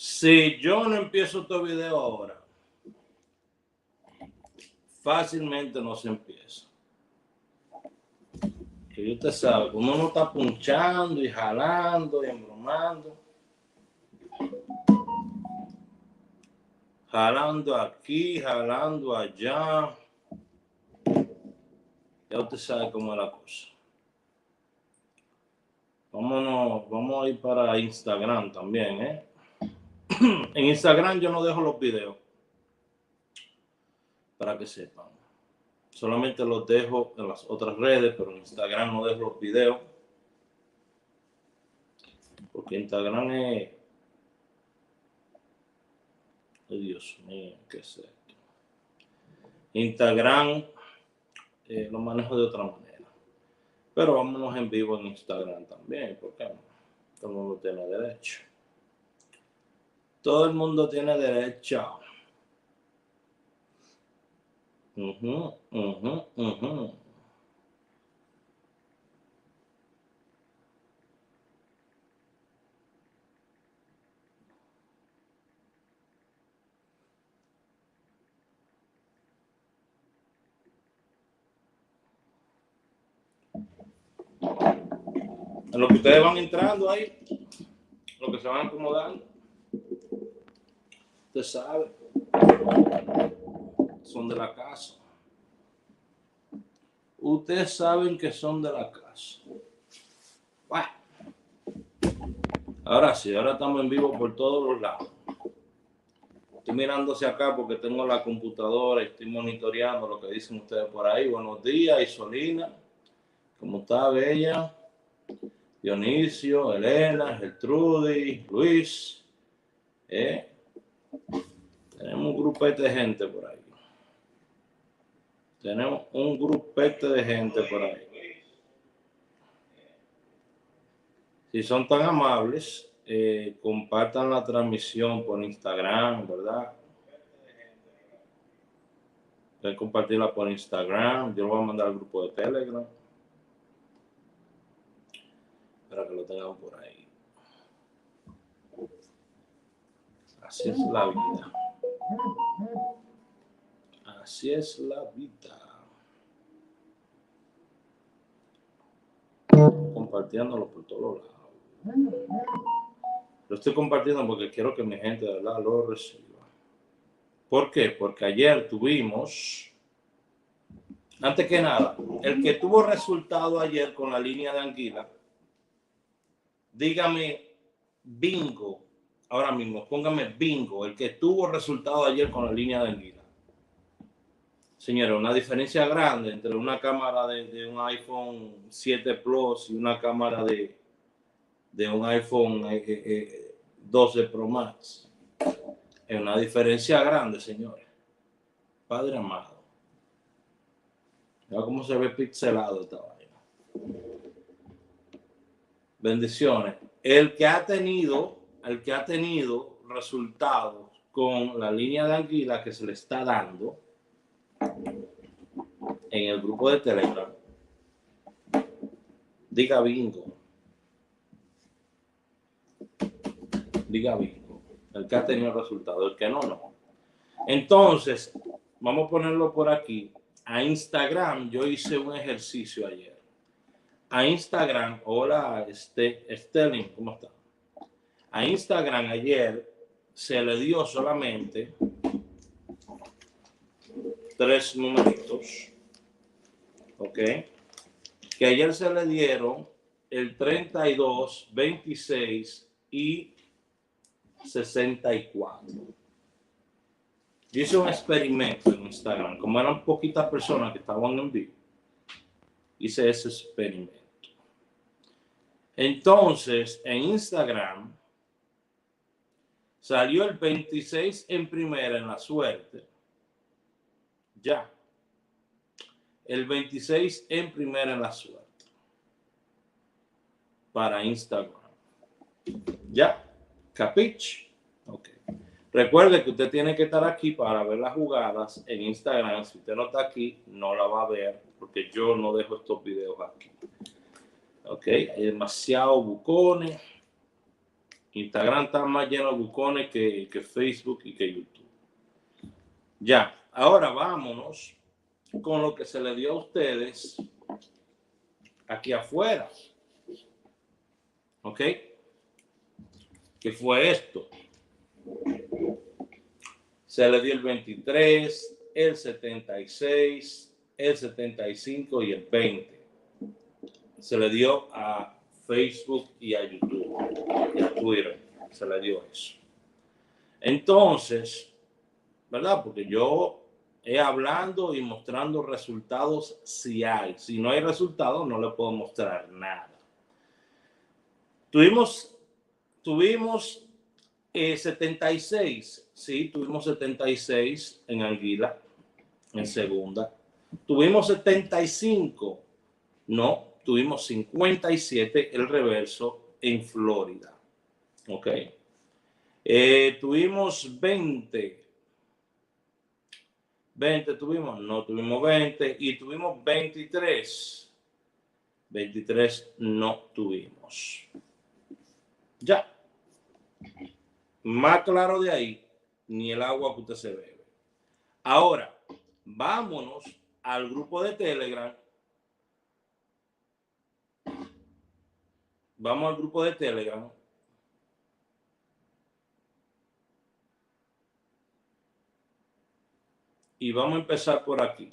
Si yo no empiezo este video ahora, fácilmente no se empieza. Que usted sabe, uno no está punchando y jalando y embromando. Jalando aquí, jalando allá. Ya usted sabe cómo es la cosa. Vamos a ir para Instagram también, ¿eh? En Instagram yo no dejo los videos. Para que sepan. Solamente los dejo en las otras redes, pero en Instagram no dejo los videos. Porque Instagram es... Oh, Dios mío, ¿qué es esto? Instagram lo manejo de otra manera. Pero vámonos en vivo en Instagram también, porque no? Todo el mundo tiene derecho. Todo el mundo tiene derecho. En lo que ustedes van entrando ahí, lo que se van acomodando, usted sabe, son de la casa. Ustedes saben que son de la casa. Bueno, ahora sí, ahora estamos en vivo por todos los lados. Estoy mirando hacia acá porque tengo la computadora y estoy monitoreando lo que dicen ustedes por ahí. Buenos días, Isolina. ¿Cómo está, Bella? Dionisio, Elena, Gertrudis, Luis. Tenemos un grupete de gente por ahí. Tenemos un grupete de gente por ahí. Si son tan amables, compartan la transmisión por Instagram, ¿verdad? Pueden compartirla por Instagram. Yo lo voy a mandar al grupo de Telegram para que lo tengan por ahí. Así es la vida. Así es la vida. Compartiéndolo por todos lados. Lo estoy compartiendo porque quiero que mi gente de verdad lo reciba. ¿Por qué? Porque ayer tuvimos, antes que nada, el que tuvo resultado ayer con la línea de anguila, dígame bingo, ahora mismo, póngame bingo, el que tuvo resultado ayer con la línea de anguila. Señores, una diferencia grande entre una cámara de un iPhone 7 Plus y una cámara de un iPhone 12 Pro Max. Es una diferencia grande, señores. Padre amado. Mira cómo se ve pixelado esta vaina. Bendiciones. El que ha tenido resultados con la línea de anguila que se le está dando en el grupo de Telegram, diga bingo. Diga bingo. El que ha tenido resultados, el que no, no. Entonces, vamos a ponerlo por aquí. A Instagram, yo hice un ejercicio ayer. A Instagram, hola, Sterling, ¿cómo está? A Instagram ayer se le dio solamente 3 numeritos, ¿ok? Que ayer se le dieron el 32, 26 y 64. Yo hice un experimento en Instagram, como eran poquitas personas que estaban en vivo, hice ese experimento. Entonces, en Instagram salió el 26 en primera en la suerte. Ya. El 26 en primera en la suerte. Para Instagram. ¿Ya? ¿Capich? Ok. Recuerde que usted tiene que estar aquí para ver las jugadas en Instagram. Si usted no está aquí, no la va a ver porque yo no dejo estos videos aquí. Ok. Hay demasiados bucones. Instagram está más lleno de bucones que Facebook y que YouTube. Ya, ahora vámonos con lo que se le dio a ustedes aquí afuera. ¿Ok? ¿Qué fue esto? Se le dio el 23, el 76, el 75 y el 20. Se le dio a Facebook y a YouTube y a Twitter. Se le dio eso. Entonces, ¿verdad? Porque yo hablando y mostrando resultados si hay. Si no hay resultados, no le puedo mostrar nada. Tuvimos 76, sí, tuvimos 76 en Anguila, en segunda. Tuvimos 75, no, tuvimos 57 el reverso en Florida. Ok. Tuvimos 20 tuvimos, no tuvimos 20 y tuvimos 23. 23 no tuvimos. Ya. Más claro de ahí, ni el agua que usted se bebe. Ahora, vámonos al grupo de Telegram. Vamos al grupo de Telegram. Y vamos a empezar por aquí.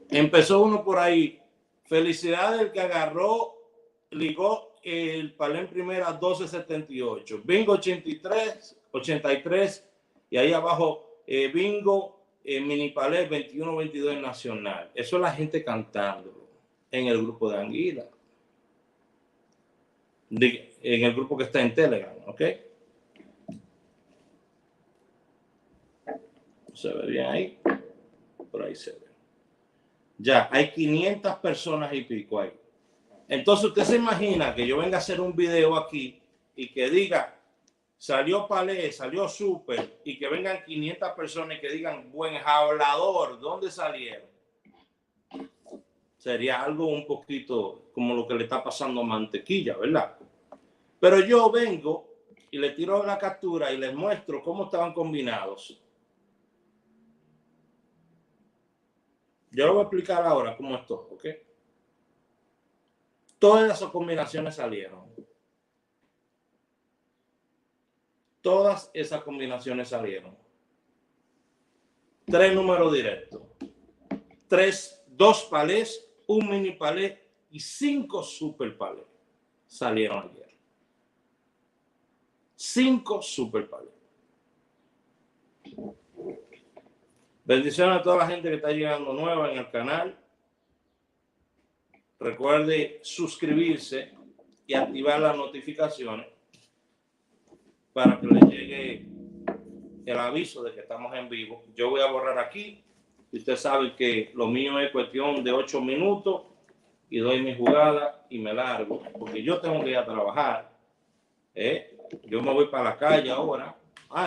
Empezó uno por ahí. Felicidades el que agarró, ligó el palé en primera 12.78. Bingo 83. Y ahí abajo bingo mini palé 21.22 en nacional. Eso es la gente cantando en el grupo de Anguila. En el grupo que está en Telegram, ¿ok? ¿Se ve bien ahí? Por ahí se ve. Ya, hay 500 personas y pico ahí. Entonces usted se imagina que yo venga a hacer un video aquí y que diga, salió palé, salió súper, y que vengan 500 personas y que digan, buen hablador, ¿dónde salieron? Sería algo un poquito como lo que le está pasando a Mantequilla, ¿verdad? Pero yo vengo y le tiro la captura y les muestro cómo estaban combinados. Yo lo voy a explicar ahora cómo es todo, ¿ok? Todas esas combinaciones salieron. Todas esas combinaciones salieron. 3 números directos. 2 palés, un mini palé y 5 super palés salieron ayer. 5 super palés. Bendiciones a toda la gente que está llegando nueva en el canal. Recuerde suscribirse y activar las notificaciones para que le llegue el aviso de que estamos en vivo. Yo voy a borrar aquí. Usted sabe que lo mío es cuestión de 8 minutos y doy mi jugada y me largo, porque yo tengo que ir a trabajar. Yo me voy para la calle ahora.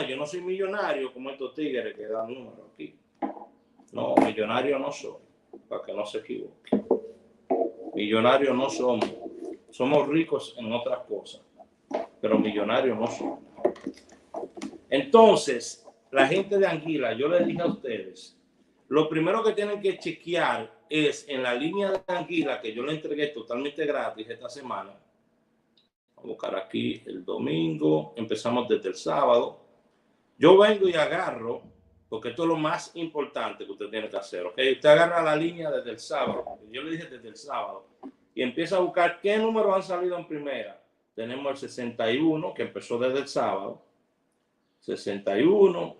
Yo no soy millonario como estos tigres que dan números aquí. No, millonario no soy, para que no se equivoque. Millonarios no somos. Somos ricos en otras cosas, pero millonarios no somos. Entonces, la gente de Anguila, yo les dije a ustedes, lo primero que tienen que chequear es en la línea de Anguila, que yo le entregué totalmente gratis esta semana. Vamos a buscar aquí el domingo, empezamos desde el sábado. Yo vengo y agarro, porque esto es lo más importante que usted tiene que hacer, ¿ok? Usted agarra la línea desde el sábado, yo le dije desde el sábado, y empieza a buscar qué números han salido en primera. Tenemos el 61, que empezó desde el sábado. 61,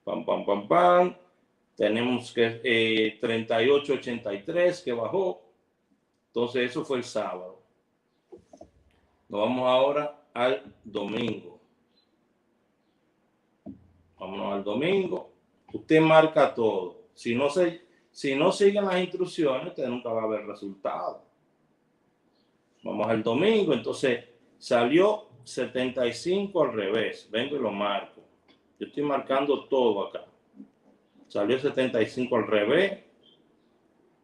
pam, pam, pam, pam. Tenemos que 38.83 que bajó. Entonces eso fue el sábado. Nos vamos ahora al domingo. Vámonos al domingo. Usted marca todo. Si no siguen las instrucciones, usted nunca va a ver resultados. Vamos al domingo. Entonces salió 75 al revés. Vengo y lo marco. Yo estoy marcando todo acá. Salió 75 al revés.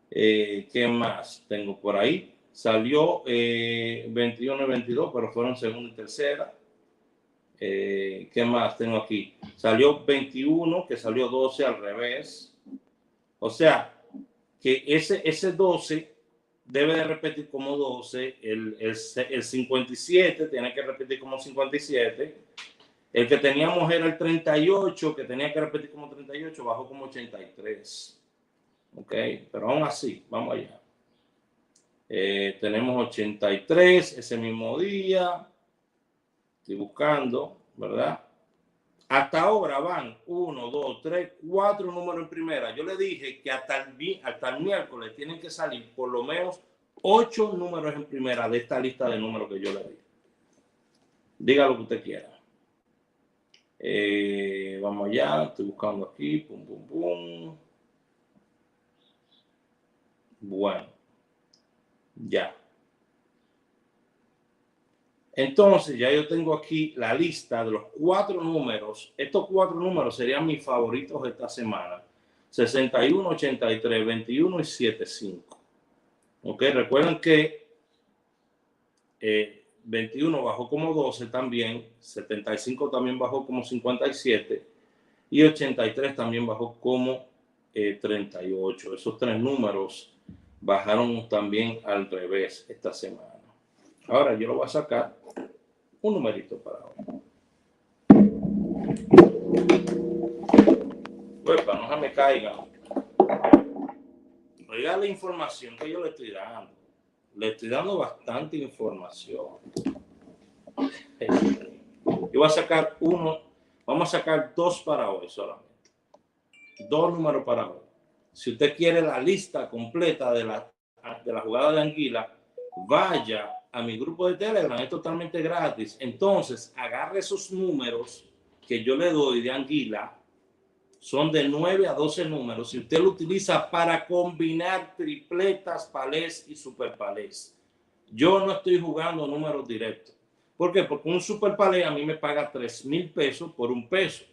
¿Qué más tengo por ahí? Salió 21 y 22, pero fueron segunda y tercera. ¿Qué más tengo aquí? Salió 21, que salió 12 al revés. O sea, que ese 12 debe de repetir como 12. El 57 tiene que repetir como 57. El que teníamos era el 38, que tenía que repetir como 38, bajó como 83. Ok, pero aún así, vamos allá. Tenemos 83 ese mismo día. Estoy buscando, ¿verdad? Hasta ahora van 1, 2, 3, 4 números en primera. Yo le dije que hasta el miércoles tienen que salir por lo menos 8 números en primera de esta lista de números que yo le di. Diga lo que usted quiera. Vamos allá, estoy buscando aquí. Pum, pum, pum. Bueno, ya. Entonces, ya yo tengo aquí la lista de los 4 números. Estos 4 números serían mis favoritos de esta semana. 61, 83, 21 y 75. Ok, recuerden que 21 bajó como 12 también, 75 también bajó como 57 y 83 también bajó como 38. Esos 3 números bajaron también al revés esta semana. Ahora yo lo voy a sacar un numerito para hoy. Pues para no se me caiga. Oiga la información que yo le estoy dando. Le estoy dando bastante información. Yo voy a sacar uno, vamos a sacar 2 para hoy solamente. 2 números para hoy. Si usted quiere la lista completa de la jugada de anguila, vaya a mi grupo de Telegram, es totalmente gratis. Entonces, agarre esos números que yo le doy de anguila, son de 9 a 12 números. Si usted lo utiliza para combinar tripletas, palés y super palés. Yo no estoy jugando números directos. ¿Por qué? Porque un super palé a mí me paga 3,000 pesos por un peso.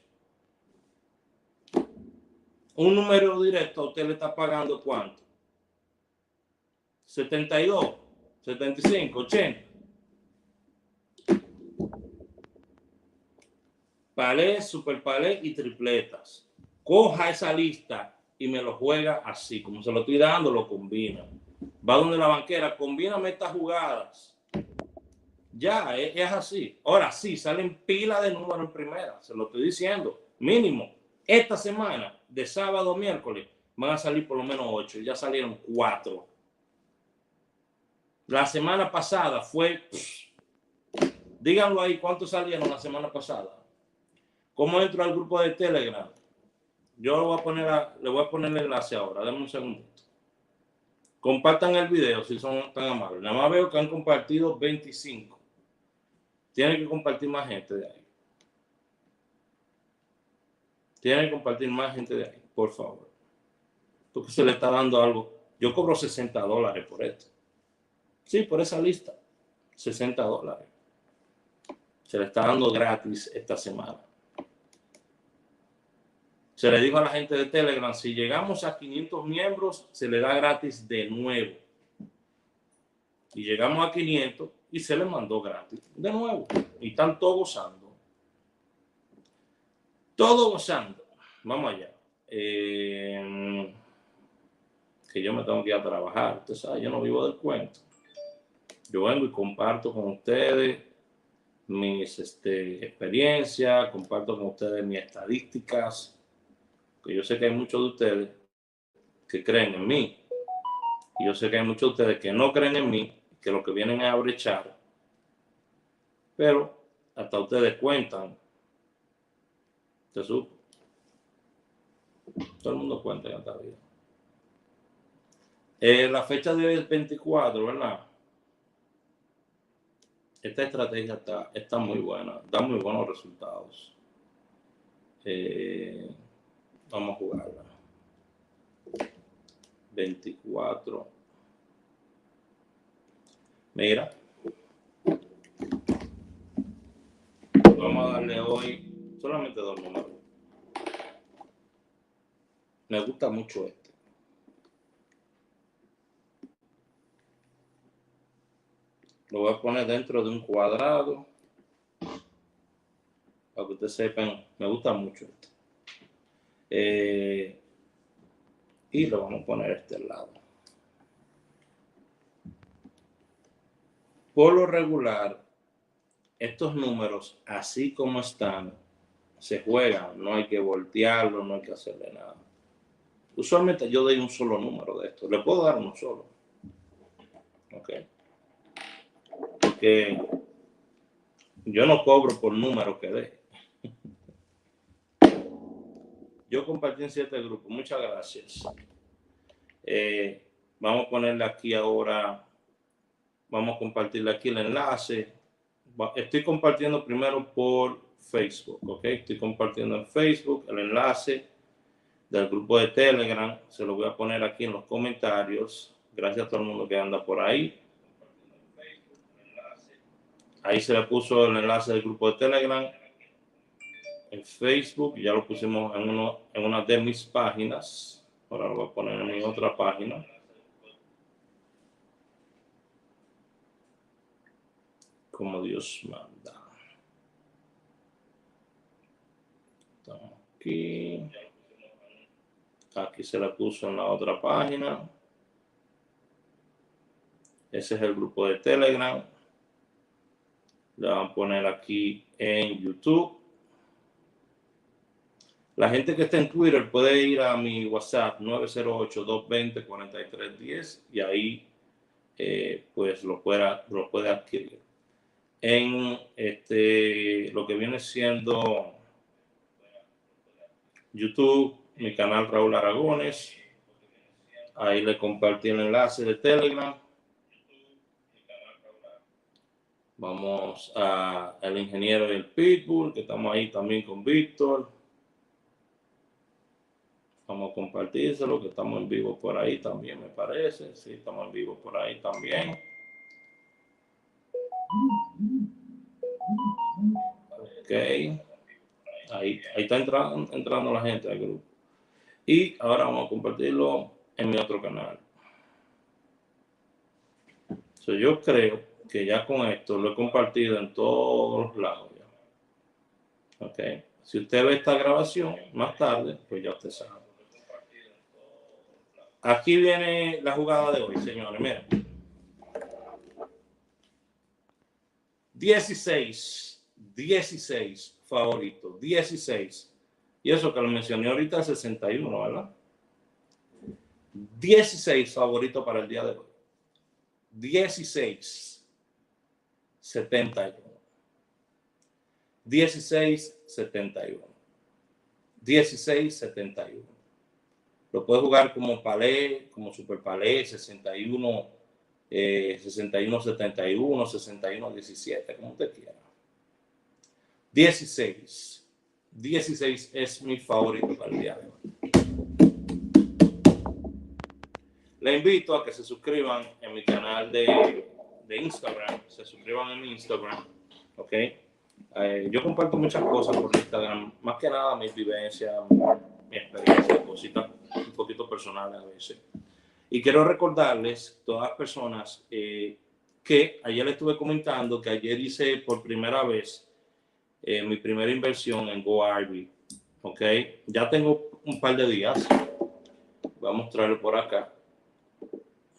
Un número directo a usted le está pagando ¿cuánto? 72, 75, 80. Palés, super palés y tripletas. Coja esa lista y me lo juega así, como se lo estoy dando, lo combina. Va donde la banquera, combíname estas jugadas. Ya, es así. Ahora sí, salen pila de números en primera, se lo estoy diciendo. Mínimo, esta semana, de sábado a miércoles, van a salir por lo menos 8. Ya salieron 4. La semana pasada fue... díganlo ahí, ¿cuántos salieron la semana pasada? ¿Cómo entro al grupo de Telegram? Yo le voy a poner el enlace ahora. Dame un segundito. Compartan el video si son tan amables. Nada más veo que han compartido 25. Tienen que compartir más gente de ahí. Tienen que compartir más gente de ahí, por favor. Porque se le está dando algo. Yo cobro $60 por esto. Sí, por esa lista. $60. Se le está dando gratis esta semana. Se le dijo a la gente de Telegram, si llegamos a 500 miembros, se le da gratis de nuevo. Y llegamos a 500 y se le mandó gratis de nuevo. Y están todos gozando. Todos gozando. Vamos allá. Que yo me tengo que ir a trabajar. Usted sabe, yo no vivo del cuento. Yo vengo y comparto con ustedes mis experiencias, comparto con ustedes mis estadísticas, que yo sé que hay muchos de ustedes que creen en mí. Y yo sé que hay muchos de ustedes que no creen en mí, que lo que vienen es a brechar. Pero hasta ustedes cuentan. ¿Te supo? Todo el mundo cuenta en esta vida. La fecha de hoy es 24, ¿verdad? Esta estrategia está muy buena, da muy buenos resultados. Vamos a jugarla. 24. Mira. Vamos a darle hoy solamente 2 números. Me gusta mucho este. Lo voy a poner dentro de un cuadrado. Para que ustedes sepan, me gusta mucho esto. Y lo vamos a poner a este lado. Por lo regular, estos números, así como están, se juegan. No hay que voltearlo, no hay que hacerle nada. Usualmente yo doy un solo número de esto. Le puedo dar uno solo. ¿Ok? Porque yo no cobro por número que dé. Yo compartí en 7 grupos. Muchas gracias. Vamos a ponerle aquí ahora. Vamos a compartirle aquí el enlace. Estoy compartiendo primero por Facebook. ¿Ok? Estoy compartiendo en Facebook el enlace del grupo de Telegram. Se lo voy a poner aquí en los comentarios. Gracias a todo el mundo que anda por ahí. Ahí se le puso el enlace del grupo de Telegram en Facebook. Ya lo pusimos en una de mis páginas. Ahora lo voy a poner en mi otra página. Como Dios manda. Estamos aquí. Aquí se le puso en la otra página. Ese es el grupo de Telegram. Le van a poner aquí en YouTube. La gente que está en Twitter puede ir a mi WhatsApp 908-220-4310 y ahí pues lo puede adquirir. En lo que viene siendo YouTube, mi canal Raúl Aragones, ahí le compartí el enlace de Telegram. Vamos a el ingeniero y el Pitbull, que estamos ahí también con Víctor. Vamos a compartírselo, que estamos en vivo por ahí también, me parece. Sí, estamos en vivo por ahí también. Ok. Ahí está entrando la gente al grupo. Y ahora vamos a compartirlo en mi otro canal. So, yo creo que ya con esto lo he compartido en todos los lados. Ya. Ok. Si usted ve esta grabación más tarde, pues ya usted sabe. Aquí viene la jugada de hoy, señores. Miren. 16 favoritos, 16. Y eso que lo mencioné ahorita, 61, ¿verdad? 16 favoritos para el día de hoy. 16, 71. 16, 71. 16, 71. Lo puede jugar como palé, como super palé, 61, 61, 71, 61, 17, como usted quiera. 16. 16 es mi favorito para el día de hoy. Le invito a que se suscriban en mi canal de Instagram. Se suscriban en mi Instagram. ¿Ok? Yo comparto muchas cosas por Instagram. Más que nada mis vivencias, mi experiencia, cositas un poquito personales a veces. Y quiero recordarles, todas las personas, que ayer les estuve comentando que ayer hice por primera vez mi primera inversión en GoArby. ¿Ok? Ya tengo un par de días. Voy a mostrarlo por acá.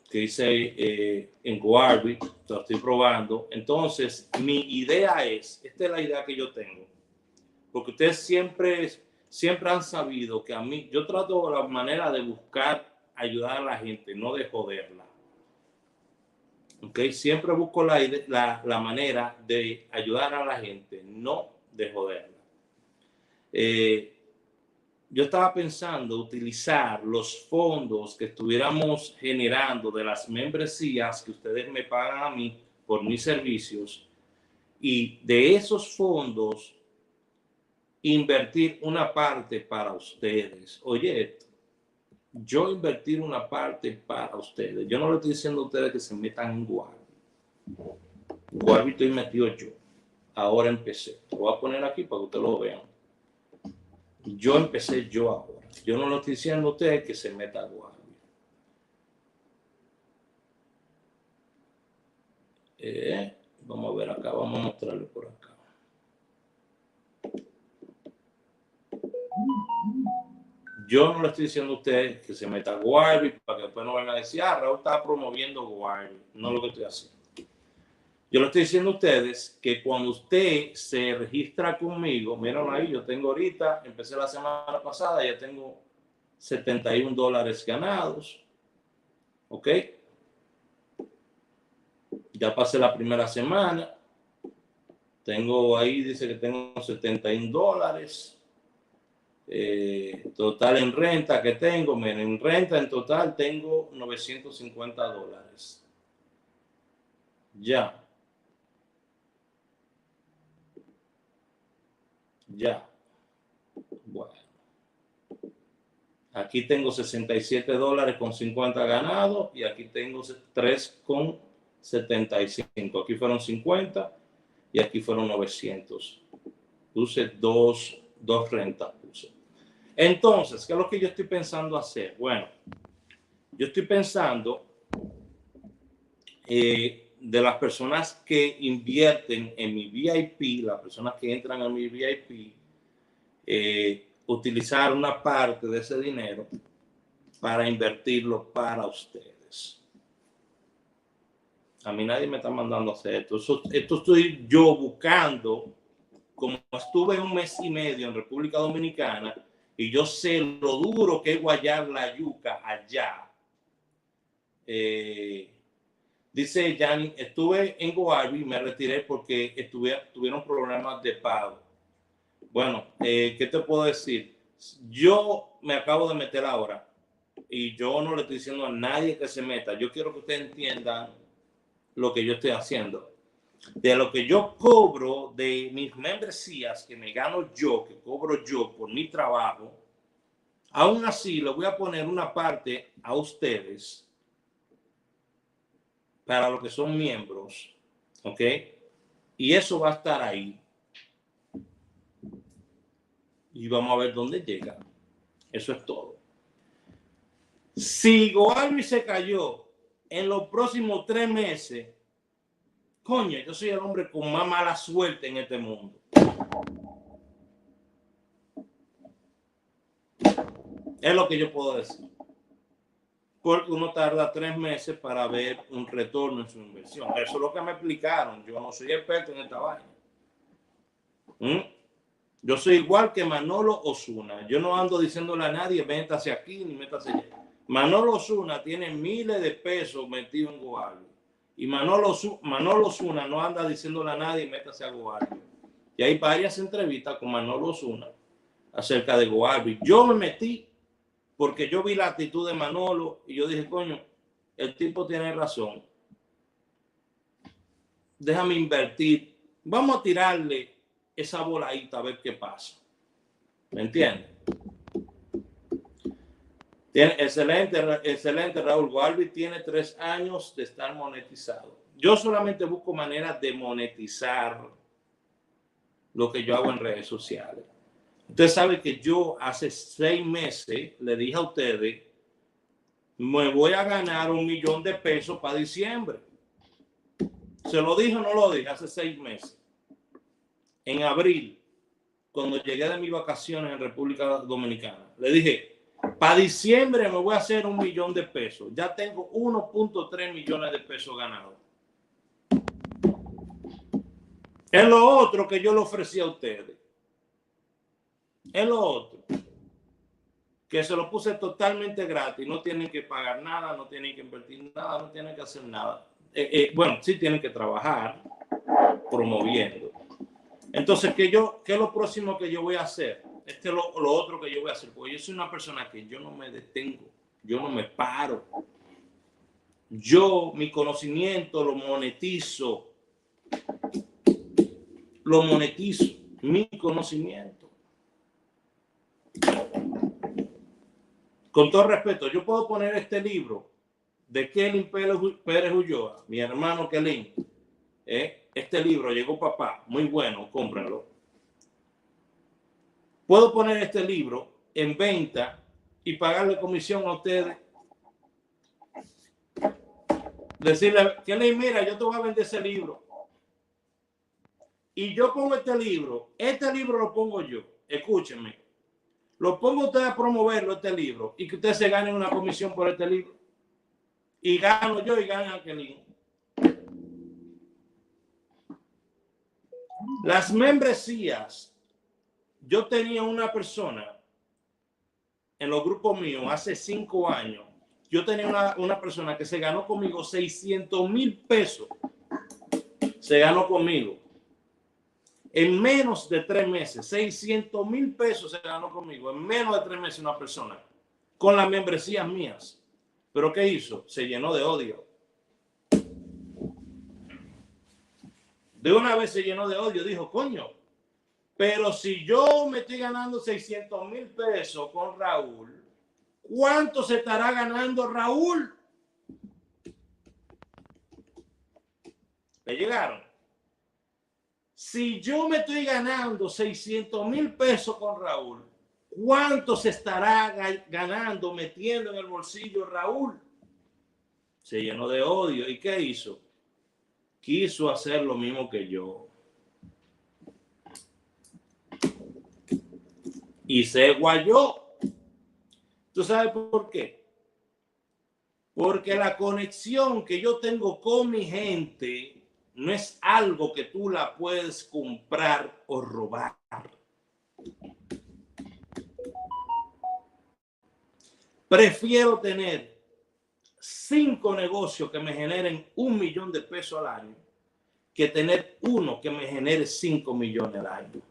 Que hice en GoArby, lo estoy probando. Entonces, mi idea esta es la idea que yo tengo, porque ustedes siempre han sabido que a mí, yo trato la manera de buscar ayudar a la gente, no de joderla. ¿Ok? Siempre busco la manera de ayudar a la gente, no de joderla. Yo estaba pensando utilizar los fondos que estuviéramos generando de las membresías que ustedes me pagan a mí por mis servicios y de esos fondos invertir una parte para ustedes. Oye, esto, yo invertir una parte para ustedes. Yo no le estoy diciendo a ustedes que se metan en Guarbi. Guarbi estoy metido yo. Ahora empecé. Lo voy a poner aquí para que ustedes lo vean. Yo empecé yo ahora. Yo no le estoy diciendo a ustedes que se meta a Guarbi. Vamos a ver acá, vamos a mostrarle por acá. Yo no le estoy diciendo a usted que se meta a GoArbitr para que después no vengan a decir, Raúl está promoviendo GoArbitr. No es lo que estoy haciendo. Yo le estoy diciendo a ustedes que cuando usted se registra conmigo, miren ahí, yo tengo ahorita, empecé la semana pasada, ya tengo $71 ganados. ¿Ok? Ya pasé la primera semana. Tengo ahí, dice que tengo $71. Total en renta que tengo, miren, en renta en total tengo $950. Ya. Bueno. Aquí tengo $67.50 ganados y aquí tengo 3,75. Aquí fueron 50 y aquí fueron 900. Puse dos rentas. Entonces, ¿qué es lo que yo estoy pensando hacer? Bueno, yo estoy pensando de las personas que invierten en mi VIP, las personas que entran a mi VIP, utilizar una parte de ese dinero para invertirlo para ustedes. A mí nadie me está mandando a hacer esto. Esto estoy yo buscando, como estuve un mes y medio en República Dominicana y yo sé lo duro que es guayar la yuca allá. Dice Yanni, estuve en GoArbitr y me retiré porque tuvieron problemas de pago. Bueno, ¿qué te puedo decir? Yo me acabo de meter ahora y yo no le estoy diciendo a nadie que se meta. Yo quiero que ustedes entiendan lo que yo estoy haciendo. De lo que yo cobro de mis membresías que me gano yo, que cobro yo por mi trabajo, aún así le voy a poner una parte a ustedes para los que son miembros, ¿ok? Y eso va a estar ahí. Y vamos a ver dónde llega. Eso es todo. Si GoArbitr se cayó en los próximos 3 meses, coño, yo soy el hombre con más mala suerte en este mundo. Es lo que yo puedo decir. Porque uno tarda 3 meses para ver un retorno en su inversión. Eso es lo que me explicaron. Yo no soy experto en esta vaina. Yo soy igual que Manolo Osuna. Yo no ando diciéndole a nadie, métase aquí ni métase allá. Manolo Osuna tiene miles de pesos metidos en GoArbitr. Y Manolo Osuna no anda diciéndole a nadie, métase a GoArbitr. Y hay varias entrevistas con Manolo Osuna acerca de GoArbitr. Yo me metí porque yo vi la actitud de Manolo y yo dije, coño, el tipo tiene razón. Déjame invertir. Vamos a tirarle esa voladita a ver qué pasa. ¿Me entiendes? Excelente, Raúl. GoArbitr tiene 3 años de estar monetizado. Yo solamente busco maneras de monetizar lo que yo hago en redes sociales. Usted sabe que yo hace 6 meses le dije a ustedes, me voy a ganar $1 millón para diciembre. ¿Se lo dije o no lo dije? Hace 6 meses. En abril, cuando llegué de mis vacaciones en República Dominicana, le dije, para diciembre me voy a hacer $1 millón. Ya tengo 1.3 millones de pesos ganados. Es lo otro que yo le ofrecí a ustedes. Es lo otro. Que se lo puse totalmente gratis. No tienen que pagar nada, no tienen que invertir nada, no tienen que hacer nada. Bueno, sí tienen que trabajar promoviendo. Entonces, ¿qué es lo próximo que yo voy a hacer? Este es lo otro que yo voy a hacer. Porque yo soy una persona que yo no me detengo. Yo no me paro. Yo, mi conocimiento lo monetizo. Mi conocimiento. Con todo respeto, yo puedo poner este libro de Kelly Pérez Ulloa, mi hermano Kelly. Este libro llegó papá, muy bueno, cómprenlo. Puedo poner este libro en venta y pagarle comisión a ustedes. Decirle, Kelly, mira, yo te voy a vender ese libro. Y yo pongo este libro lo pongo yo. Escúchenme. Lo pongo ustedes a promoverlo, este libro, y que ustedes se ganen una comisión por este libro. Y gano yo y gana Kelly. Las membresías, yo tenía una persona en los grupos míos hace 5 años. Yo tenía una persona que se ganó conmigo 600,000 pesos. Se ganó conmigo. En menos de 3 meses, 600,000 pesos se ganó conmigo. En menos de 3 meses una persona. Con las membresías mías. ¿Pero qué hizo? Se llenó de odio. De una vez se llenó de odio. Dijo, coño, pero si yo me estoy ganando 600,000 pesos con Raúl, ¿cuánto se estará ganando Raúl? ¿Le llegaron? Si yo me estoy ganando 600,000 pesos con Raúl, ¿cuánto se estará ganando, metiendo en el bolsillo Raúl? Se llenó de odio. ¿Y qué hizo? Quiso hacer lo mismo que yo. Y se guayó. ¿Tú sabes por qué? Porque la conexión que yo tengo con mi gente no es algo que tú la puedes comprar o robar. Prefiero tener 5 negocios que me generen 1 millón de pesos al año que tener uno que me genere 5 millones al año.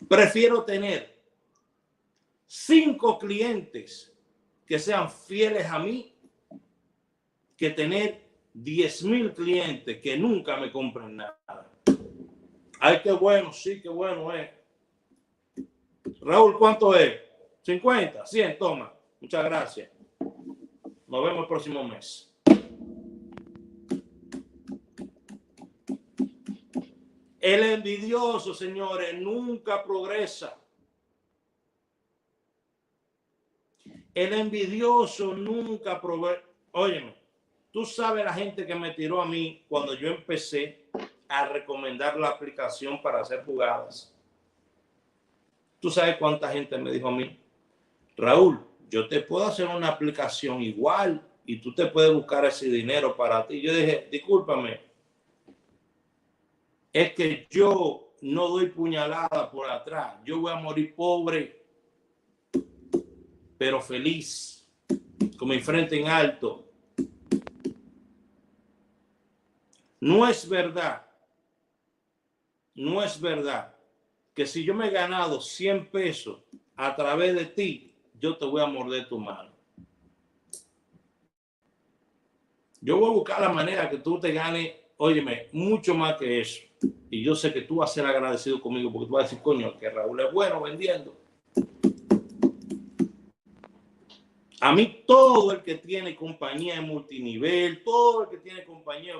Prefiero tener 5 clientes que sean fieles a mí que tener 10,000 clientes que nunca me compren nada. Ay, qué bueno, sí, qué bueno es. Raúl, ¿cuánto es? 50, 100, toma. Muchas gracias. Nos vemos el próximo mes. El envidioso, señores, nunca progresa. El envidioso nunca progresa. Óyeme, tú sabes la gente que me tiró a mí cuando yo empecé a recomendar la aplicación para hacer jugadas. ¿Tú sabes cuánta gente me dijo a mí? Raúl, yo te puedo hacer una aplicación igual y tú te puedes buscar ese dinero para ti. Yo dije, discúlpame, es que yo no doy puñalada por atrás. Yo voy a morir pobre, pero feliz, con mi frente en alto. No es verdad que si yo me he ganado 100 pesos a través de ti, yo te voy a morder tu mano. Yo voy a buscar la manera que tú te ganes, óyeme, mucho más que eso. Y yo sé que tú vas a ser agradecido conmigo porque tú vas a decir, coño, que Raúl es bueno vendiendo. A mí todo el que tiene compañía en multinivel, todo el que tiene compañía,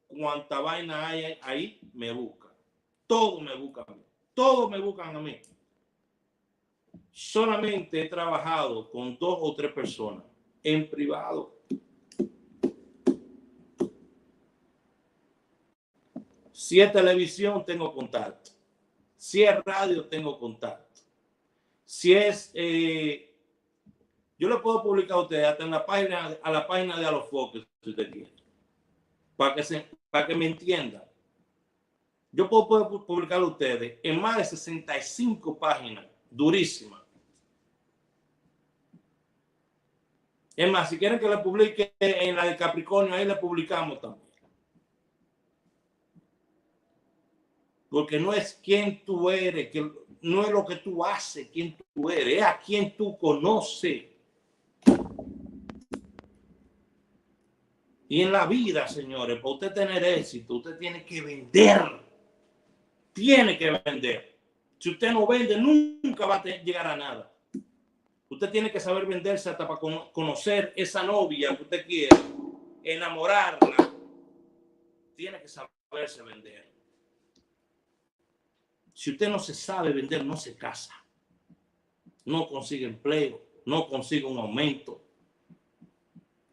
cuanta vaina hay ahí, me busca. Todos me buscan a mí. Todos me buscan a mí. Solamente he trabajado con 2 o 3 personas en privado. Si es televisión, tengo contacto. Si es radio, tengo contacto. Si es... yo le puedo publicar a ustedes hasta en la página de Alofoque, si usted quiere. Para que me entiendan. Yo puedo publicar a ustedes en más de 65 páginas. Durísimas. Es más, si quieren que le publique en la de Capricornio, ahí le publicamos también. Porque no es quién tú eres, que no es lo que tú haces, quién tú eres, es a quién tú conoces. Y en la vida, señores, para usted tener éxito, usted tiene que vender. Tiene que vender. Si usted no vende, nunca va a llegar a nada. Usted tiene que saber venderse hasta para conocer esa novia que usted quiere, enamorarla. Tiene que saberse vender. Si usted no se sabe vender, no se casa. No consigue empleo, no consigue un aumento.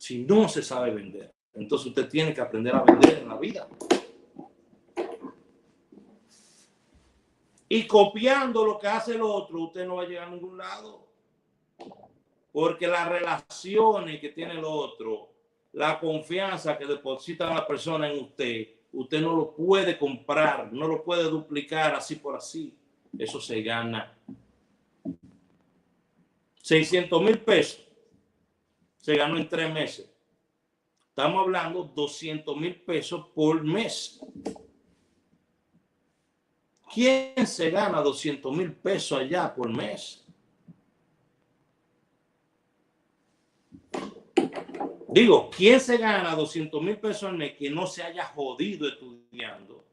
Si no se sabe vender, entonces usted tiene que aprender a vender en la vida. Y copiando lo que hace el otro, usted no va a llegar a ningún lado. Porque las relaciones que tiene el otro, la confianza que deposita la persona en usted, usted no lo puede comprar, no lo puede duplicar así por así. Eso se gana. 600,000 pesos se ganó en 3 meses. Estamos hablando 200,000 pesos por mes. ¿Quién se gana 200,000 pesos allá por mes? Digo, ¿quién se gana 200,000 pesos al mes que no se haya jodido estudiando?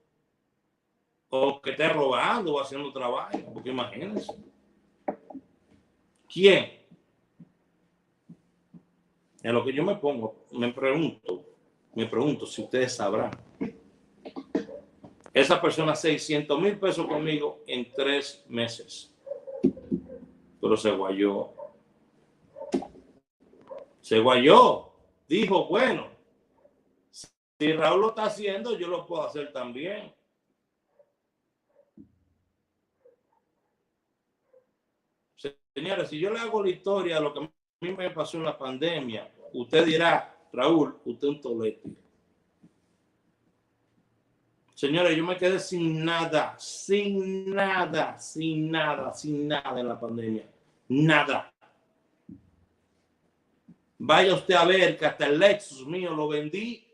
O que esté robando o haciendo trabajo, porque imagínense. ¿Quién? En lo que yo me pongo, me pregunto si ustedes sabrán. Esa persona 600,000 pesos conmigo en 3 meses. Pero se guayó. Se guayó. Dijo, bueno, si Raúl lo está haciendo, yo lo puedo hacer también. Señores, si yo le hago la historia de lo que a mí me pasó en la pandemia, usted dirá, Raúl, usted es un tolete. Señores, yo me quedé sin nada en la pandemia. Nada. Vaya usted a ver que hasta el Lexus mío lo vendí.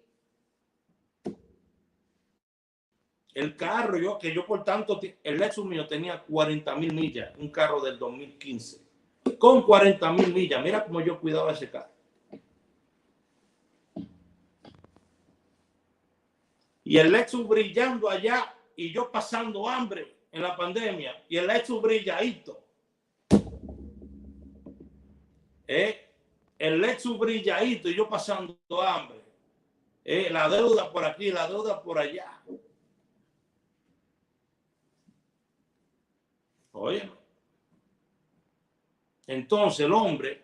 El carro, yo por tanto, el Lexus mío tenía 40,000 millas, un carro del 2015. Con 40,000 millas, mira cómo yo cuidaba ese carro. Y el Lexus brillando allá y yo pasando hambre en la pandemia. Y el Lexus brilladito. El Lexus brilladito y yo pasando hambre. La deuda por aquí, la deuda por allá. Oye. Entonces el hombre,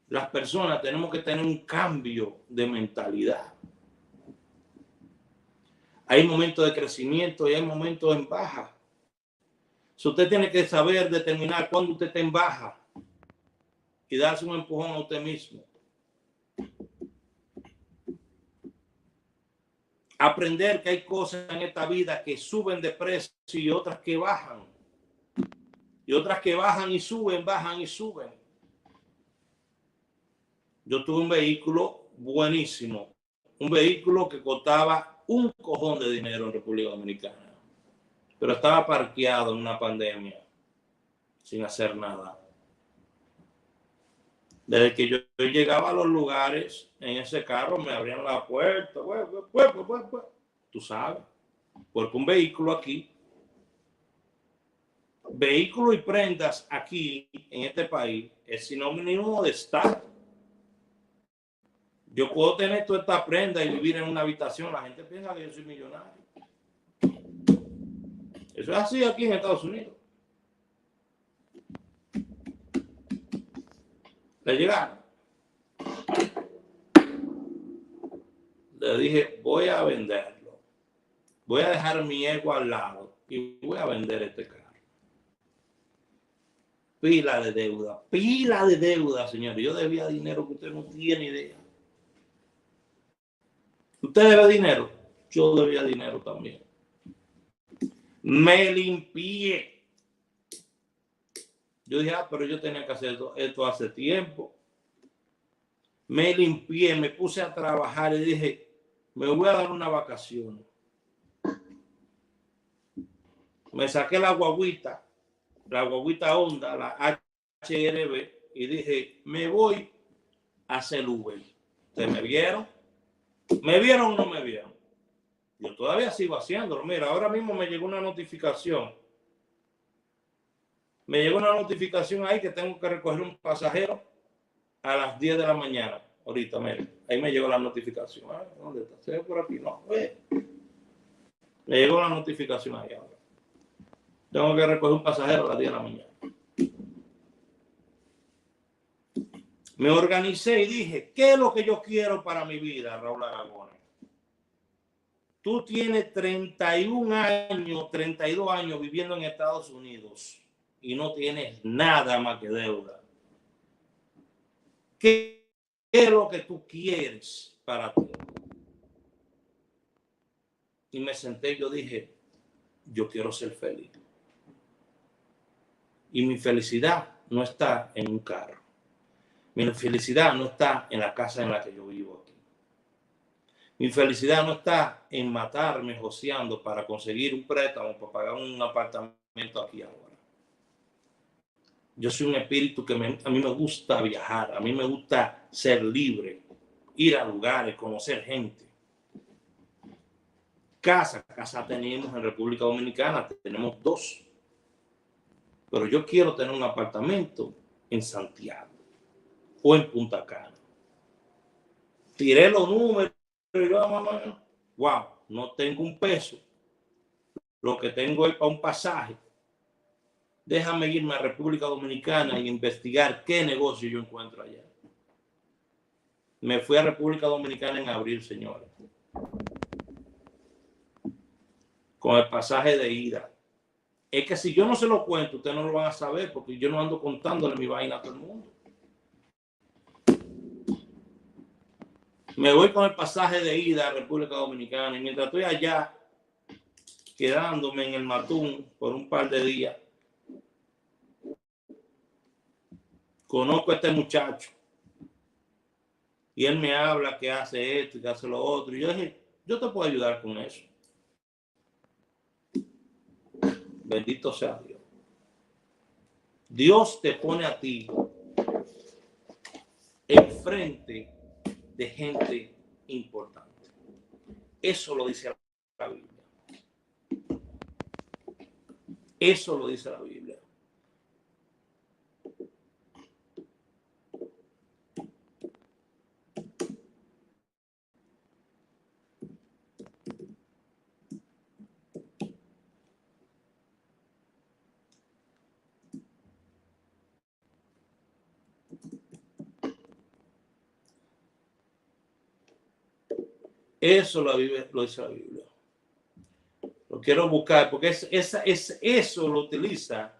las personas tenemos que tener un cambio de mentalidad. Hay momentos de crecimiento y hay momentos en baja. Si usted tiene que saber determinar cuándo usted está en baja y darse un empujón a usted mismo. Aprender que hay cosas en esta vida que suben de precio y otras que bajan. Y otras que bajan y suben, bajan y suben. Yo tuve un vehículo buenísimo. Un vehículo que costaba un cojón de dinero en República Dominicana. Pero estaba parqueado en una pandemia, sin hacer nada. Desde que yo llegaba a los lugares, en ese carro me abrían la puerta, tú sabes, porque un vehículo aquí, vehículo y prendas aquí, en este país, es sinónimo de estatus. Yo puedo tener toda esta prenda y vivir en una habitación, la gente piensa que yo soy millonario. Eso es así aquí en Estados Unidos. Le llegaron. Le dije, voy a venderlo. Voy a dejar mi ego al lado y voy a vender este carro. Pila de deuda, señores. Yo debía dinero que usted no tiene idea. ¿Usted debe dinero? Yo debía dinero también. Me limpié. Yo dije, pero yo tenía que hacer esto hace tiempo. Me limpié, me puse a trabajar y dije, me voy a dar una vacación. Me saqué la guaguita Honda, la HRB, y dije, me voy a hacer Uber. ¿Ustedes me vieron? ¿Me vieron o no me vieron? Yo todavía sigo haciéndolo. Mira, ahora mismo me llegó una notificación. Me llegó una notificación ahí que tengo que recoger un pasajero a las 10 de la mañana. Ahorita, mira, ahí me llegó la notificación. ¿Dónde está? ¿Se ve por aquí? No. Me llegó la notificación ahí ahora. Tengo que recoger un pasajero a las 10 de la mañana. Me organicé y dije, ¿qué es lo que yo quiero para mi vida, Raúl Aragón? Tú tienes 31 años, 32 años viviendo en Estados Unidos y no tienes nada más que deuda. ¿Qué es lo que tú quieres para ti? Y me senté y yo dije, yo quiero ser feliz. Y mi felicidad no está en un carro. Mi felicidad no está en la casa en la que yo vivo aquí. Mi felicidad no está en matarme joseando para conseguir un préstamo, para pagar un apartamento aquí ahora. Yo soy un espíritu que a mí me gusta viajar, a mí me gusta ser libre, ir a lugares, conocer gente. Casa tenemos en República Dominicana, tenemos 2. Pero yo quiero tener un apartamento en Santiago o en Punta Cana. Tiré los números y wow, no tengo un peso. Lo que tengo es para un pasaje. Déjame irme a República Dominicana y investigar qué negocio yo encuentro allá. Me fui a República Dominicana en abril, señores. Con el pasaje de ida. Es que si yo no se lo cuento, ustedes no lo van a saber porque yo no ando contándole mi vaina a todo el mundo. Me voy con el pasaje de ida a República Dominicana y mientras estoy allá, quedándome en el Matún por un par de días, conozco a este muchacho y él me habla que hace esto y que hace lo otro. Y yo dije, yo te puedo ayudar con eso. Bendito sea Dios. Dios te pone a ti enfrente de gente importante. Eso lo dice la Biblia. Eso lo dice la Biblia. Eso lo dice la Biblia. Lo quiero buscar porque eso lo utiliza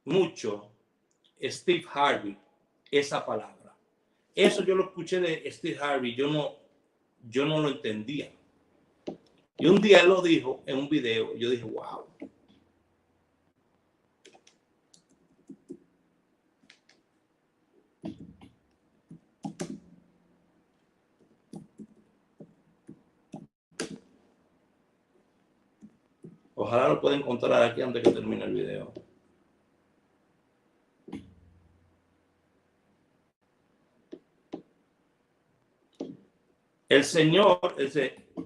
mucho Steve Harvey, esa palabra. Eso yo lo escuché de Steve Harvey, yo no lo entendía. Y un día él lo dijo en un video, yo dije, wow. Ojalá lo pueda encontrar aquí antes que termine el video. El Señor,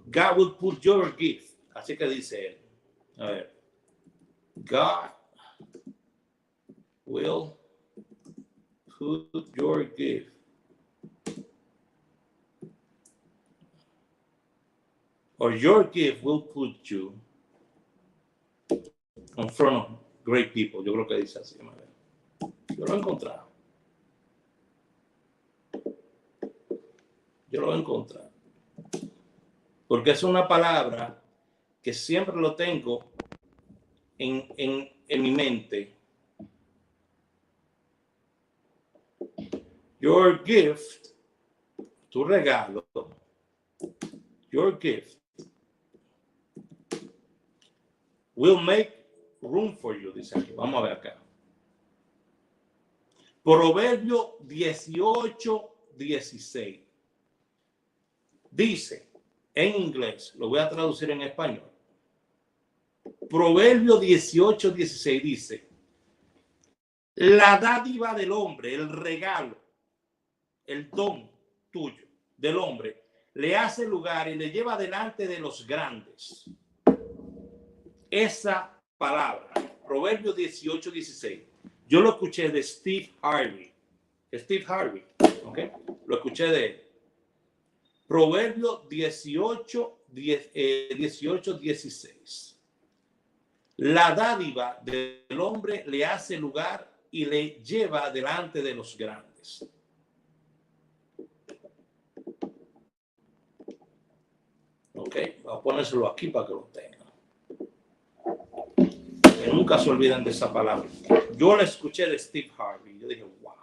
God will put your gift. Así que dice él. A ver. God will put your gift or your gift will put you in front of great people. Yo creo que dice así. Yo lo he encontrado. Yo lo voy a encontrar. Porque es una palabra que siempre lo tengo en mi mente. Your gift, tu regalo, your gift will make room for you, dice aquí. Vamos a ver acá. Proverbio 18:16. Dice en inglés, lo voy a traducir en español. Proverbio 18:16 dice: la dádiva del hombre, el regalo, el don tuyo del hombre, le hace lugar y le lleva delante de los grandes. Esa palabra, Proverbio 18:16, yo lo escuché de Steve Harvey. Steve Harvey, ¿ok? Lo escuché de él. Proverbio 18:16. La dádiva del hombre le hace lugar y le lleva delante de los grandes. grandes. Ok, voy a ponérselo aquí para que lo tengan. Que nunca se olviden de esa palabra. Yo la escuché de Steve Harvey. Yo dije, wow.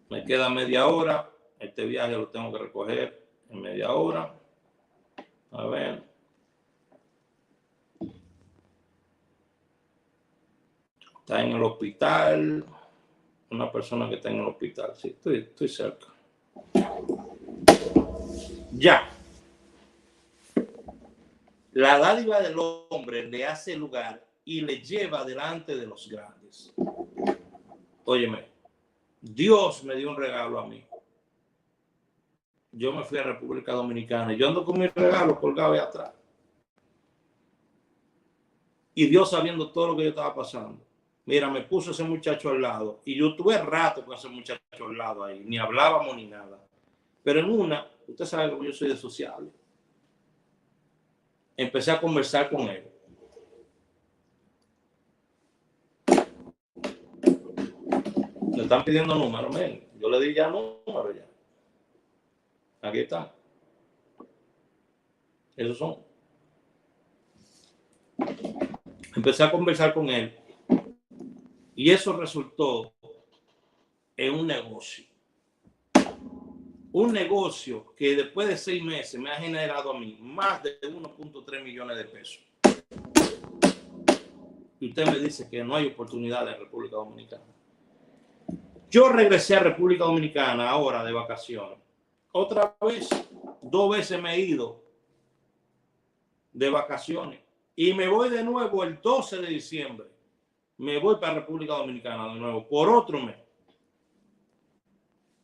Me queda media hora. Este viaje lo tengo que recoger en media hora. A ver. Está en el hospital. Una persona que está en el hospital. Sí, estoy cerca. Ya. La dádiva del hombre le hace lugar y le lleva delante de los grandes. Óyeme, Dios me dio un regalo a mí. Yo me fui a República Dominicana y yo ando con mi regalo colgado ahí atrás. Y Dios sabiendo todo lo que yo estaba pasando. Mira, me puso ese muchacho al lado y yo tuve rato con ese muchacho al lado ahí. Ni hablábamos ni nada. Pero en una, usted sabe que yo soy de sociable. Empecé a conversar con él. Le están pidiendo números, men. Yo le di ya números ya. Aquí está. Esos son. Empecé a conversar con él y eso resultó en un negocio. Un negocio que después de 6 meses me ha generado a mí más de 1.3 millones de pesos. Y usted me dice que no hay oportunidad en República Dominicana. Yo regresé a República Dominicana ahora de vacaciones. Otra vez, 2 veces me he ido de vacaciones. Y me voy de nuevo el 12 de diciembre. Me voy para República Dominicana de nuevo por otro mes.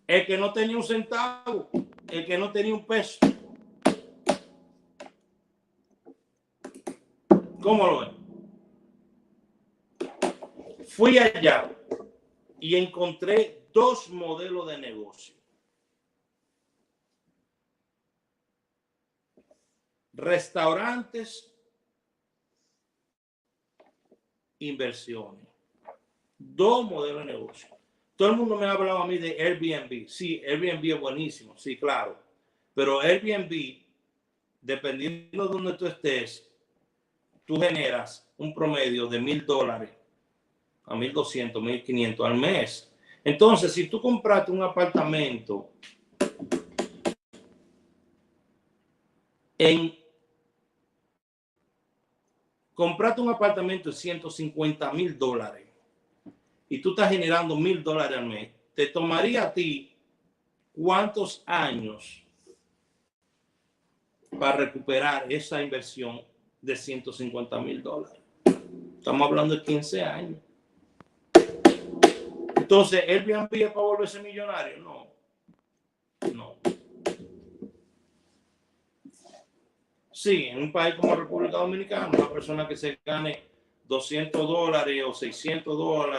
El que no tenía un centavo, el que no tenía un peso. ¿Cómo lo ven? Fui allá y encontré 2 modelos de negocio. Restaurantes, inversiones. 2 modelos de negocio. Todo el mundo me ha hablado a mí de Airbnb. Sí, Airbnb es buenísimo, sí, claro. Pero Airbnb, dependiendo de donde tú estés, tú generas un promedio de $1,000 a 1,200, 1,500 al mes. Entonces, si tú compraste un apartamento compraste un apartamento de $150,000 y tú estás generando $1,000 al mes, te tomaría a ti ¿cuántos años para recuperar esa inversión de $150,000? Estamos hablando de 15 años. Entonces, ¿Airbnb es para volverse millonario? No. No. Sí, en un país como República Dominicana, una persona que se gane $200 o $600 o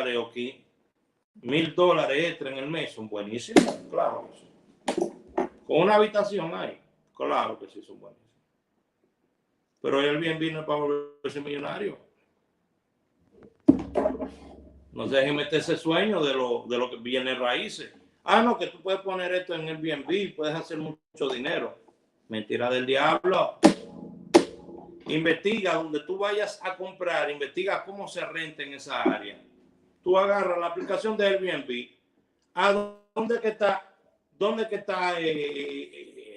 $1,000 extra en el mes son buenísimos, claro que sí. Con una habitación ahí, claro que sí son buenísimos. Pero el Airbnb no es para volverse millonario. No se dejen meter ese sueño de lo que viene raíces. Ah, no, que tú puedes poner esto en Airbnb, puedes hacer mucho dinero. Mentira del diablo. Investiga donde tú vayas a comprar, investiga cómo se renta en esa área. Tú agarras la aplicación de Airbnb, ¿a dónde que está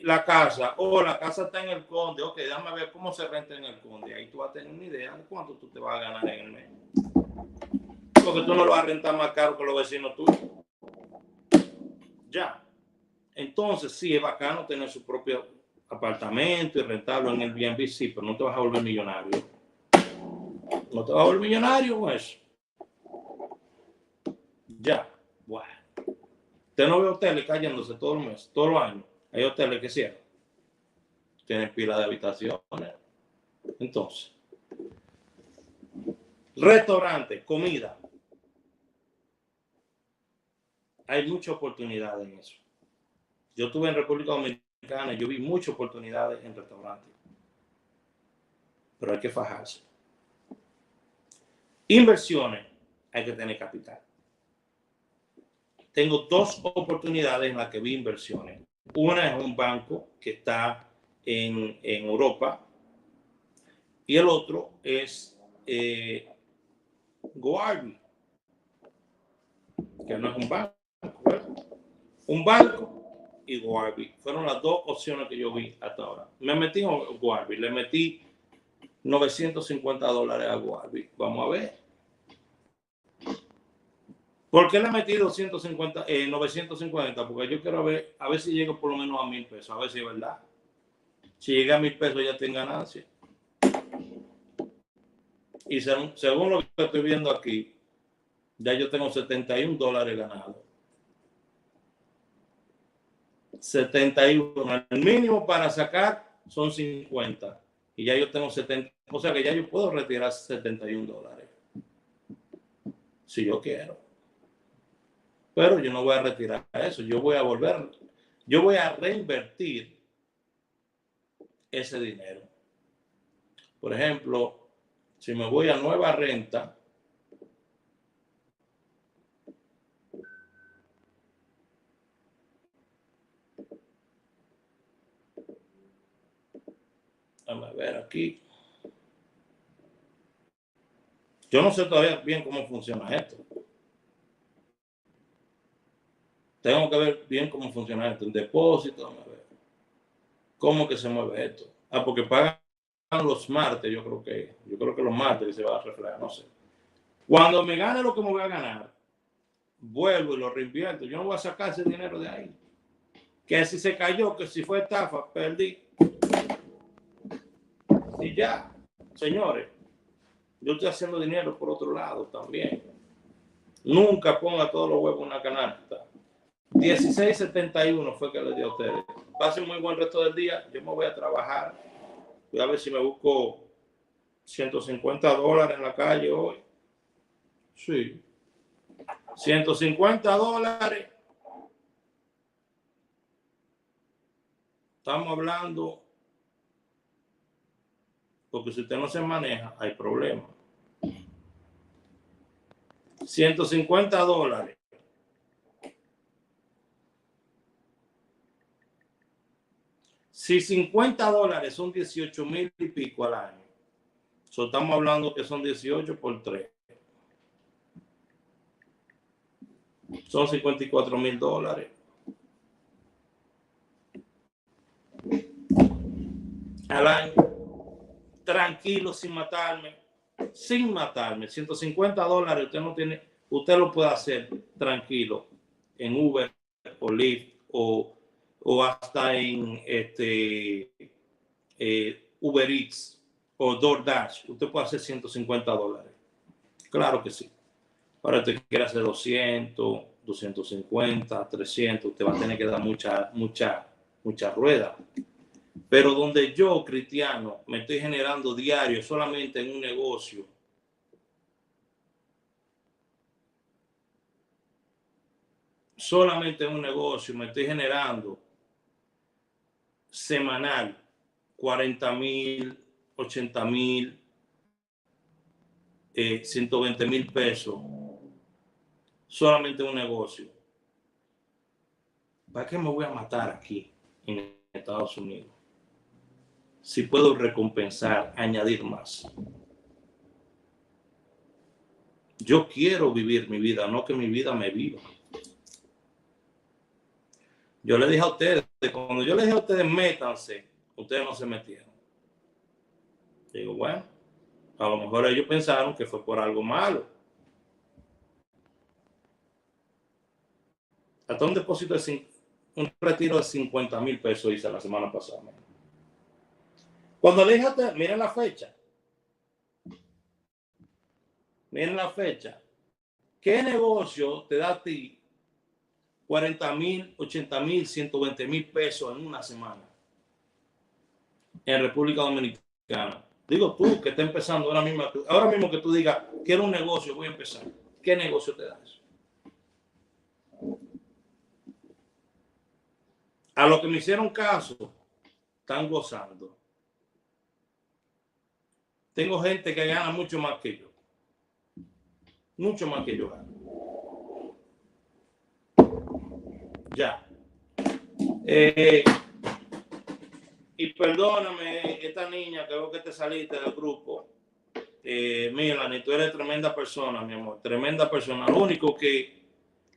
la casa? La casa está en el Conde. Ok, déjame ver cómo se renta en el Conde. Ahí tú vas a tener una idea de cuánto tú te vas a ganar en el mes. Porque tú no lo vas a rentar más caro que los vecinos tuyos. Ya. Entonces, sí, es bacano tener su propio apartamento y rentarlo en el Airbnb, sí, pero no te vas a volver millonario. No te vas a volver millonario con eso. Ya. Bueno. Usted no ve hoteles cayéndose todos los meses, todos los años. Hay hoteles que cierran. Tienen pila de habitaciones. Entonces, restaurante, comida. Hay mucha oportunidad en eso. Yo estuve en República Dominicana y yo vi muchas oportunidades en restaurantes. Pero hay que fajarse. Inversiones. hay que tener capital. Tengo dos oportunidades en las que vi inversiones. Una es un banco que está en Europa y el otro es Goarby, que no es un banco, ¿verdad? Un banco y Goarby. Fueron las dos opciones que yo vi hasta ahora. Me metí en Goarby, le metí $950 a Goarby. Vamos a ver. ¿Por qué le metí 950? Porque yo quiero ver, a ver si llego por lo menos a $1,000, a ver si es verdad. Si llega a $1,000 ya tengo ganancia. Y según lo que estoy viendo aquí, ya yo tengo $71 ganados. 71. El mínimo para sacar son 50. Y ya yo tengo 70. O sea que ya yo puedo retirar $71. Si yo quiero. Pero yo no voy a retirar eso. Yo voy a volver. Yo voy a reinvertir ese dinero. Por ejemplo, si me voy a Nueva Renta, vamos a ver aquí. Yo no sé todavía bien cómo funciona esto. Tengo que ver bien cómo funciona esto. El depósito, vamos a ver. ¿Cómo que se mueve esto? Ah, porque pagan los martes, yo creo que los martes se va a reflejar, no sé. Cuando me gane lo que me voy a ganar, vuelvo y lo reinvierto. Yo no voy a sacar ese dinero de ahí. Que si se cayó, que si fue estafa, perdí. Y ya, señores, yo estoy haciendo dinero por otro lado también. Nunca ponga todos los huevos en una canasta. 16.71 fue que le di a ustedes. Pasen muy buen resto del día. Yo me voy a trabajar. Voy a ver si me busco $150 en la calle hoy. Sí. $150. Estamos hablando, porque si usted no se maneja, hay problemas. $150. Si $50 son 18,000 y pico al año, estamos hablando que son 18 por 3. Son $54,000 al año. Tranquilo, sin matarme. Sin matarme. $150 usted no tiene, usted lo puede hacer tranquilo en Uber o Lyft o hasta en Uber Eats o DoorDash. Usted puede hacer $150. Claro que sí. Ahora usted quiere hacer 200, 250, 300. Usted va a tener que dar mucha rueda. Pero donde yo, cristiano, me estoy generando diario solamente en un negocio, me estoy generando semanal 40,000, 80,000, 120,000 pesos. Solamente un negocio. ¿Para qué me voy a matar aquí en Estados Unidos? Si puedo recompensar, añadir más. Yo quiero vivir mi vida, no que mi vida me viva. Yo le dije a ustedes, cuando yo les dije a ustedes, métanse, ustedes no se metieron. Digo, bueno, a lo mejor ellos pensaron que fue por algo malo. Hasta un depósito un retiro de 50,000 pesos hice la semana pasada. Cuando le dije a ustedes, miren la fecha. Miren la fecha. ¿Qué negocio te da a ti 40,000, 80,000, 120,000 pesos en una semana en República Dominicana? Digo tú que está empezando ahora mismo que tú digas, quiero un negocio, voy a empezar. ¿Qué negocio te da eso? A los que me hicieron caso, están gozando. Tengo gente que gana mucho más que yo. Mucho más que yo gano. Ya. Y perdóname, esta niña que veo que te saliste del grupo. Melanie, tú eres tremenda persona, mi amor. Tremenda persona. Lo único que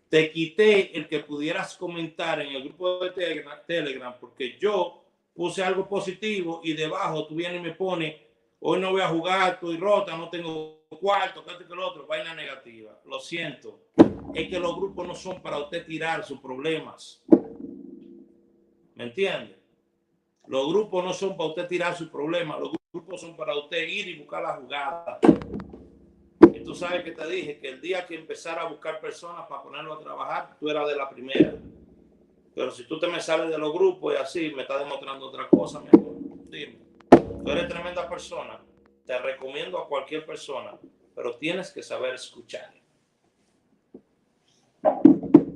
te quité el que pudieras comentar en el grupo de Telegram, porque yo puse algo positivo y debajo tú vienes y me pones, hoy no voy a jugar, estoy rota, no tengo cuarto, que esto que lo otro, vaina negativa. Lo siento. Es que los grupos no son para usted tirar sus problemas. ¿Me entiende? Los grupos no son para usted tirar sus problemas, los grupos son para usted ir y buscar la jugada. Y tú sabes que te dije que el día que empezara a buscar personas para ponerlo a trabajar, tú eras de la primera. Pero si tú te me sales de los grupos y así, me estás demostrando otra cosa, mi amor. Dime, tú eres tremenda persona, te recomiendo a cualquier persona, pero tienes que saber escuchar.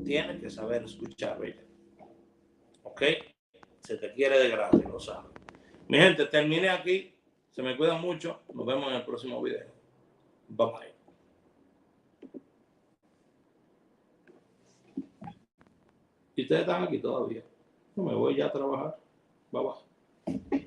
Tienes que saber escuchar, ¿verdad? ¿Ok? Se te quiere de gracia, lo sabes. Mi gente, terminé aquí. Se me cuidan mucho. Nos vemos en el próximo video. Bye bye. Y ustedes están aquí todavía. No me voy ya a trabajar. Bye bye.